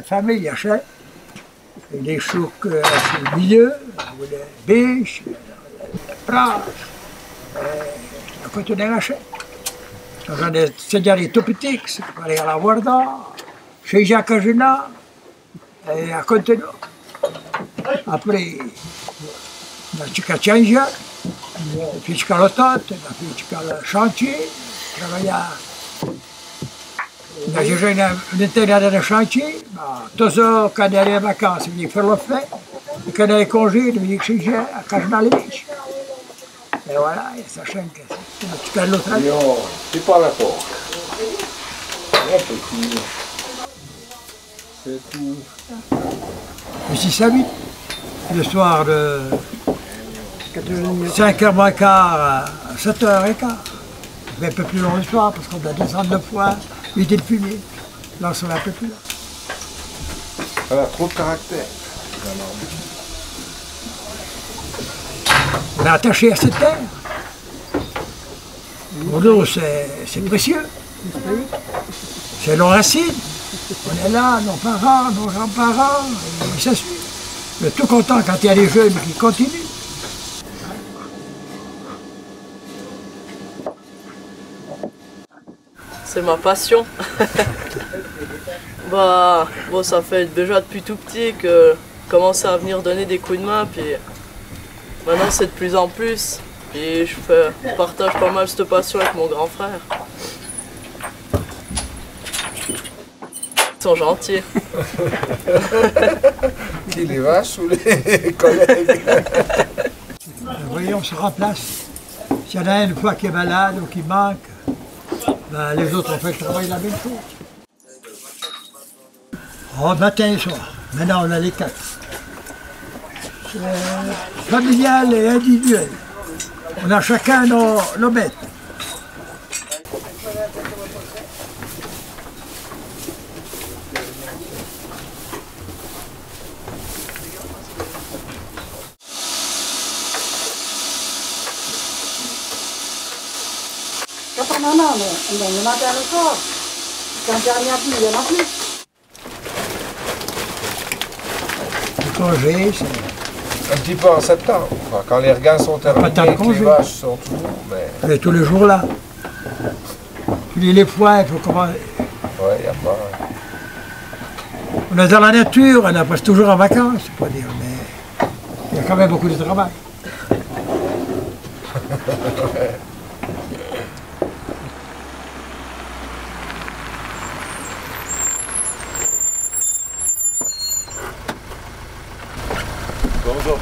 famille achète. Et les choux au milieu, les biches, les prages, la côté de achète. C'est-à-dire les tout petits, c'est pour aller à la Warda, chez Jacques Agena, et à côté de après, la chica Tianja, puis jusqu'à l'automne, puis jusqu'à le chantier, j'ai une intérieur de chantier, tout ça, quand il y a les vacances, il vient faire le fait, et quand il y a les congés, il vient chez Jacques, à Cajna-les-Biches. Et voilà, il s'achète que c'est un l'autre année. C'est pas d'accord. C'est tout. Ici, ça vite. Le soir de 5h moins quart à 7h15. Mais un peu plus long le soir parce qu'on doit descendre 9 fois, éviter le fumier. Là, on sera un peu plus là. Elle a trop de caractère. On est attaché à cette terre. Pour nous, c'est précieux. C'est nos racines. On est là, nos parents, nos grands-parents, et ça suit. On est tout content quand il y a des jeunes qui continuent. C'est ma passion. Bon, ça fait déjà depuis tout petit que je commence à venir donner des coups de main, puis maintenant c'est de plus en plus. Et je partage pas mal cette passion avec mon grand frère. Ils sont gentils. Qui les vaches ou les collègues? Vous voyez, on se remplace. S'il y en a une fois qui est malade ou qui manque, ben, les autres ont fait le travail la même chose. Oh, matin et soir. Maintenant, on a les 4. Familial et individuel. On a chacun nos bêtes. Le congé, c'est... Un petit peu en septembre, quand les regains sont terminés, que les vaches sont toujours... Mais tous les jours là. Puis les foins, il faut comment... Ouais, il y a pas... On est dans la nature, on est presque toujours en vacances, c'est pas dire, mais il y a quand même beaucoup de travail. Bonjour.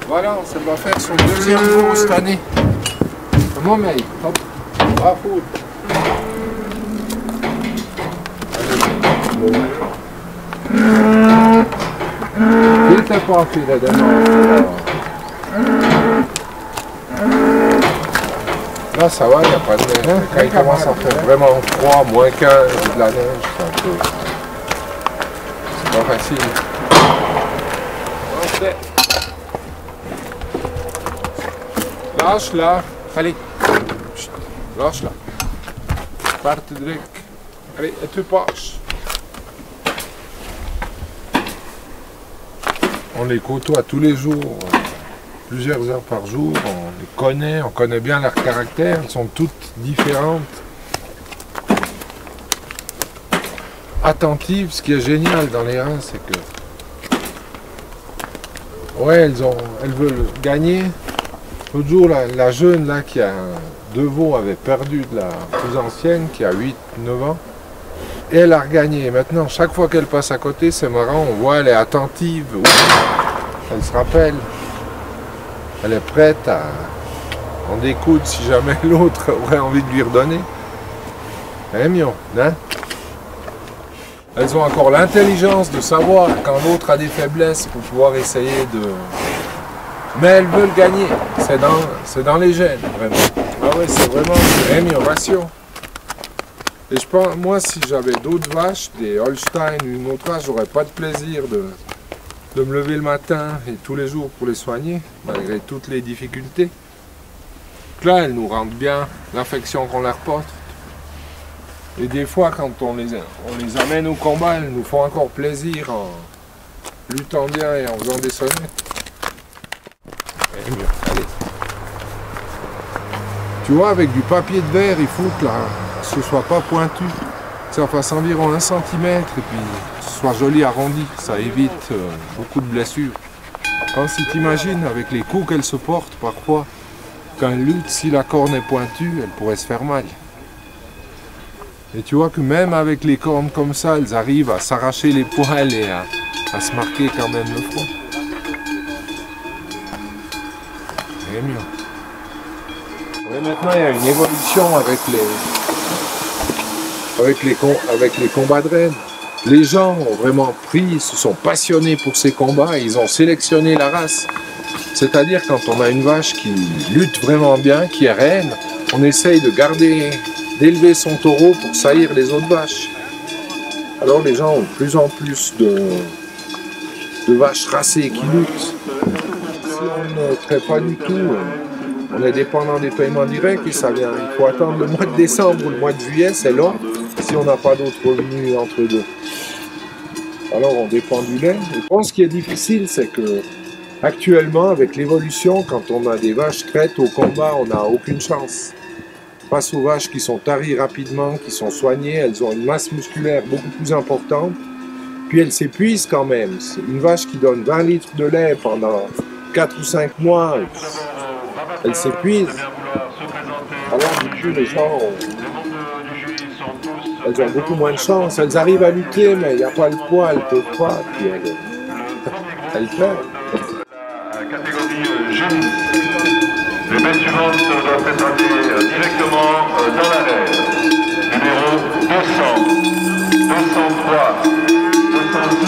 Valence, elle va faire son deuxième jour cette année. Comment, mais hop, bravo. Il était pas fait la demande. Là, ça va, il n'y a pas de neige. Quand il commence à faire vraiment froid, moins 15, de la neige, c'est un peu... C'est pas facile. Lâche là, allez, lâche là, parte direct, allez, et tu passes. On les côtoie tous les jours, plusieurs heures par jour, on connaît bien leur caractère, elles sont toutes différentes. Attentives, ce qui est génial dans les reins, c'est que ouais, elles veulent gagner. L'autre jour, la jeune là, qui a deux veaux avait perdu de la plus ancienne, qui a 8-9 ans, et elle a regagné. Maintenant, chaque fois qu'elle passe à côté, c'est marrant, on voit, elle est attentive, elle se rappelle, elle est prête à en découdre si jamais l'autre aurait envie de lui redonner. Eh mignon, hein? Elles ont encore l'intelligence de savoir quand l'autre a des faiblesses pour pouvoir essayer de... Mais elles veulent gagner. C'est dans les gènes, vraiment. Ah ouais, c'est vraiment une amélioration. Et je pense, moi, si j'avais d'autres vaches, des Holstein ou une autre vache, j'aurais pas de plaisir de me lever le matin et tous les jours pour les soigner, malgré toutes les difficultés. Donc là, elles nous rendent bien l'affection qu'on leur porte. Et des fois, quand on les amène au combat, elles nous font encore plaisir en luttant bien et en faisant des sonnettes. Allez. Tu vois, avec du papier de verre, il faut que ce soit pas pointu. Que ça fasse environ 1 cm et puis que ce soit joli arrondi. Ça évite beaucoup de blessures. Quand si t'imagines, avec les coups qu'elle se porte parfois, quand elle lutte, si la corne est pointue, elle pourrait se faire mal. Et tu vois que même avec les cornes comme ça, elles arrivent à s'arracher les poils et à se marquer quand même le front. Et mieux. Et maintenant, il y a une évolution avec les combats de rennes. Les gens ont vraiment pris, se sont passionnés pour ces combats et ils ont sélectionné la race. C'est-à-dire quand on a une vache qui lutte vraiment bien, qui est reine, on essaye d'élever son taureau pour saillir les autres vaches. Alors les gens ont de plus en plus de vaches racées qui luttent. Si on ne traite pas du tout, on est dépendant des paiements directs et ça vient. Il faut attendre le mois de décembre ou le mois de juillet, c'est long, si on n'a pas d'autres revenus entre deux. Alors on dépend du lait. Je pense ce qui est difficile, c'est que actuellement, avec l'évolution, quand on a des vaches crêtes au combat, on n'a aucune chance. Face aux vaches qui sont taries rapidement, qui sont soignées, elles ont une masse musculaire beaucoup plus importante, puis elles s'épuisent quand même. C'est une vache qui donne 20 litres de lait pendant 4 ou 5 mois, elle s'épuise. Alors du coup, les gens elles ont beaucoup moins de chance. Elles arrivent à lutter, mais il n'y a pas le poids, elles ne peuvent pas, puis elles perdent. Catégorie jeune. Les bêtes suivantes doivent être allées directement dans l'arène. Numéro 200, 203, 206.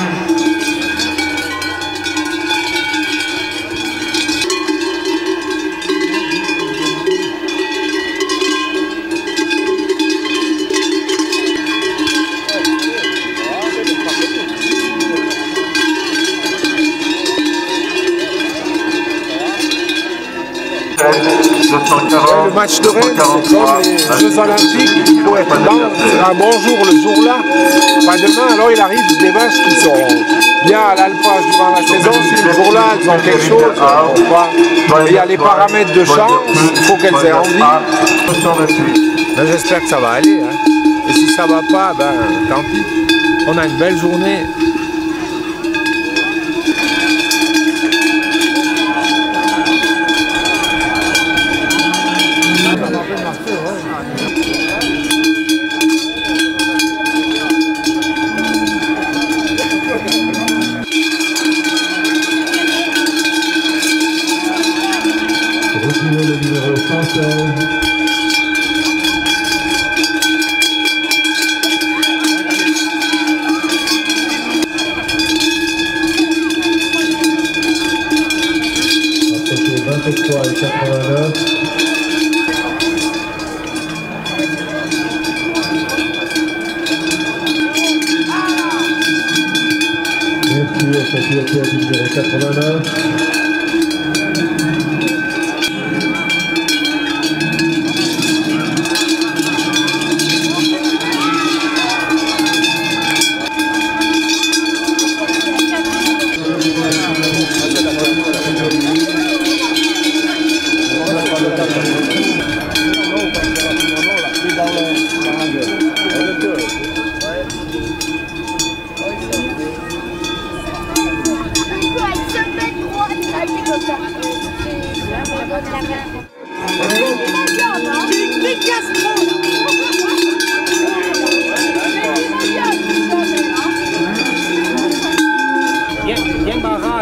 Le match de Rennes, c'est comme les Jeux Olympiques, il faut être là, c'est un bon jour le jour-là, pas demain. Alors il arrive des vaches qui sont bien à l'alpage durant la saison, si le jour-là elles ont quelque chose, elles n'ont pas. Et il y a les paramètres de chance, il faut qu'elles aient envie. Mais j'espère que ça va aller, hein. Et si ça va pas, ben tant pis. On a une belle journée. Retirez le numéro 116. Approchez 23 et 89. Merci, au numéro 89.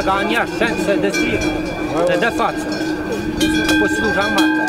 Ganhar senza desire, da faccia, poi si usa un matto.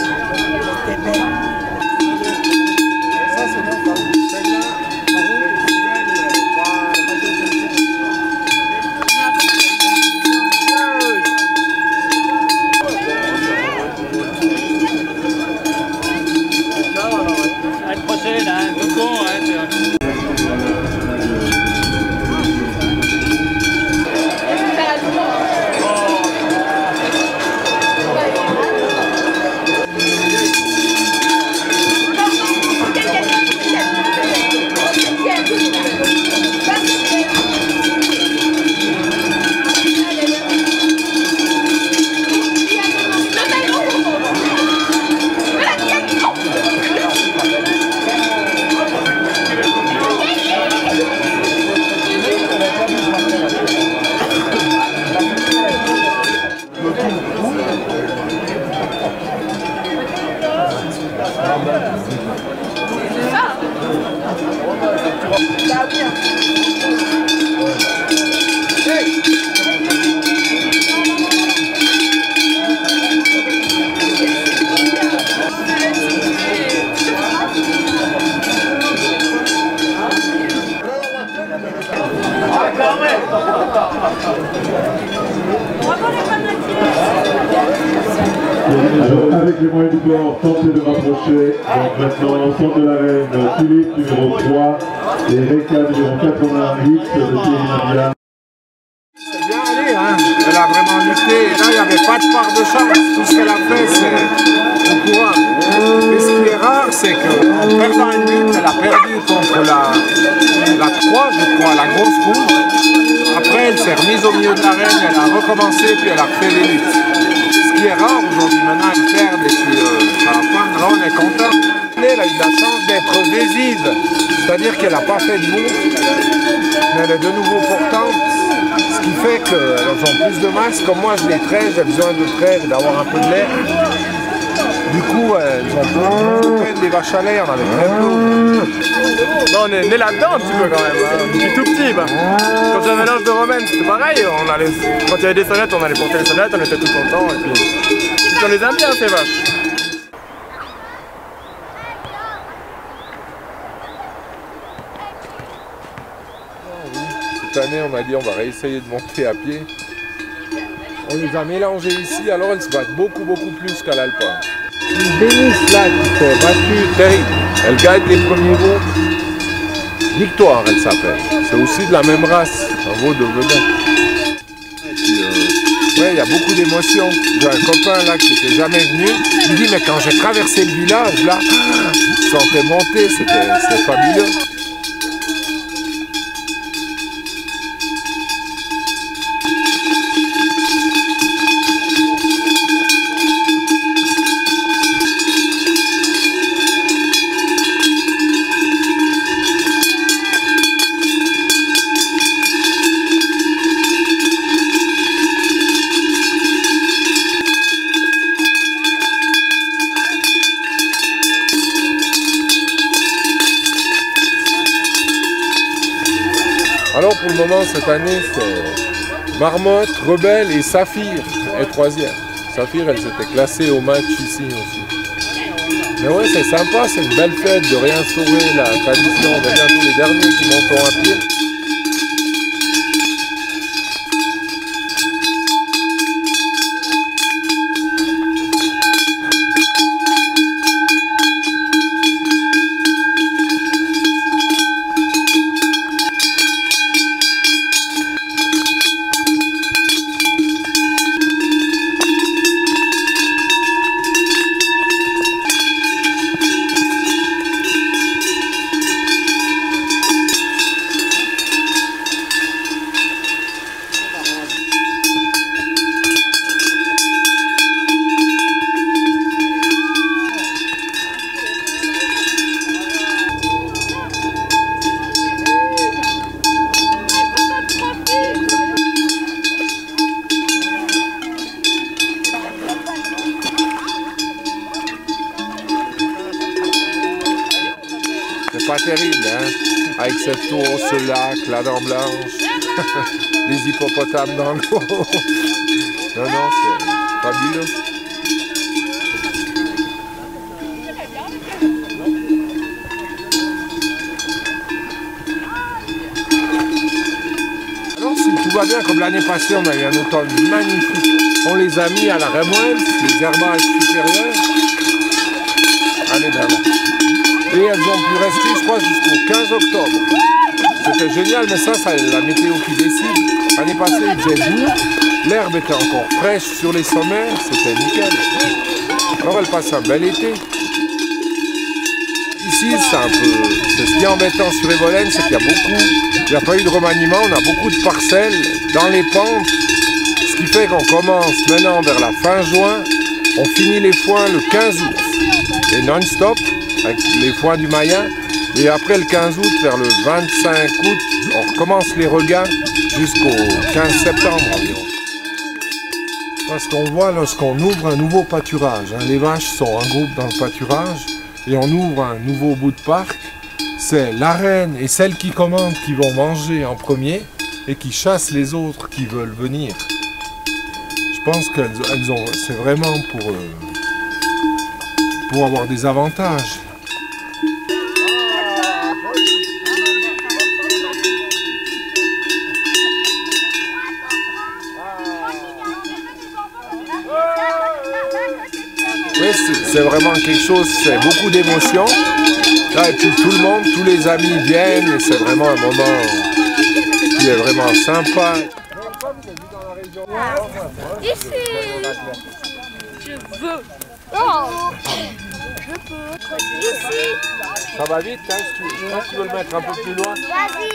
Alors, avec les moyens du bord, tentez de rapprocher. Donc maintenant, au centre de l'arène, Philippe, numéro 3, et Reka, numéro 88 de Thierry Navia. C'est bien allé, hein. Elle a vraiment lutté. Et là, il n'y avait pas de part de chance. Tout ce qu'elle a fait, c'est au courant. Mais ce qui est rare, c'est qu'en perdant une lutte, elle a perdu contre la 3, je crois, la grosse roue. Après, elle s'est remise au milieu de l'arène, elle a recommencé, puis elle a refait les luttes. Ce qui est rare aujourd'hui, maintenant, elle perd et puis ça va pas. Là, on est content. Elle a eu la chance d'être visible, c'est-à-dire qu'elle n'a pas fait de bout, mais elle est de nouveau portante. Ce qui fait qu'elles ont plus de masse. Comme moi, je les traite, j'ai besoin de traire et d'avoir un peu de lait. Du coup, elles ont plus de peine des vaches à lait, on avait très peu. Non, on est né là-dedans un petit peu quand même, hein. Depuis tout petit. Bah. Quand j'avais l'âge de Romaine, c'était pareil. Quand il y avait des sonnettes, on allait porter les sonnettes, on était tout contents. Et puis on les aime bien ces vaches. Cette année, on a dit on va réessayer de monter à pied. On les a mélangés ici, alors elles se battent beaucoup plus qu'à l'Alpin. Une Bénice là qui s'est battue terrible. Elle gagne les premiers veaux. Victoire, elle s'appelle. C'est aussi de la même race, un veau de Vedin. Ouais, il y a beaucoup d'émotions. J'ai un copain là qui n'était jamais venu. Il dit mais quand j'ai traversé le village là, je sentais monter, c'était fabuleux. Alors pour le moment cette année c'est Marmotte, Rebelle et Saphir est troisième. Saphir elle s'était classée au match ici aussi. Mais ouais c'est sympa, c'est une belle fête de réinstaurer la tradition. On est bientôt les derniers qui montent à pied. C'est pas terrible, hein, avec cette eau, ce lac, la dent blanche, les hippopotames dans l'eau. Non, non, c'est fabuleux. Alors, si tout va bien, comme l'année passée, on a eu un automne magnifique. On les a mis à la rémoelle, les herbages supérieurs. Allez, vraiment. Et elles ont pu rester, je crois, jusqu'au 15 octobre. C'était génial, mais ça, c'est la météo qui décide. L'année passée, il faisait doux, l'herbe était encore fraîche sur les sommets, c'était nickel. Alors, elle passe un bel été. Ici, c'est ce qui est embêtant sur Evolène, c'est qu'il y a il n'y a pas eu de remaniement, on a beaucoup de parcelles dans les pentes, ce qui fait qu'on commence maintenant vers la fin juin, on finit les foins le 15 août, et non-stop, avec les foins du Mayen, et après le 15 août, vers le 25 août, on recommence les regains jusqu'au 15 septembre environ. Parce qu'on voit lorsqu'on ouvre un nouveau pâturage, hein, les vaches sont en groupe dans le pâturage, et on ouvre un nouveau bout de parc, c'est la reine et celle qui commande qui vont manger en premier, et qui chassent les autres qui veulent venir. Je pense qu'elles ont, c'est vraiment pour avoir des avantages. Oui, c'est vraiment quelque chose, c'est beaucoup d'émotions. Et puis tout le monde, tous les amis viennent et c'est vraiment un moment qui est vraiment sympa. Ici. Je veux. Oh. Je peux. Ici. Ça va vite, hein, je pense que tu veux le mettre un peu plus loin. Vas-y.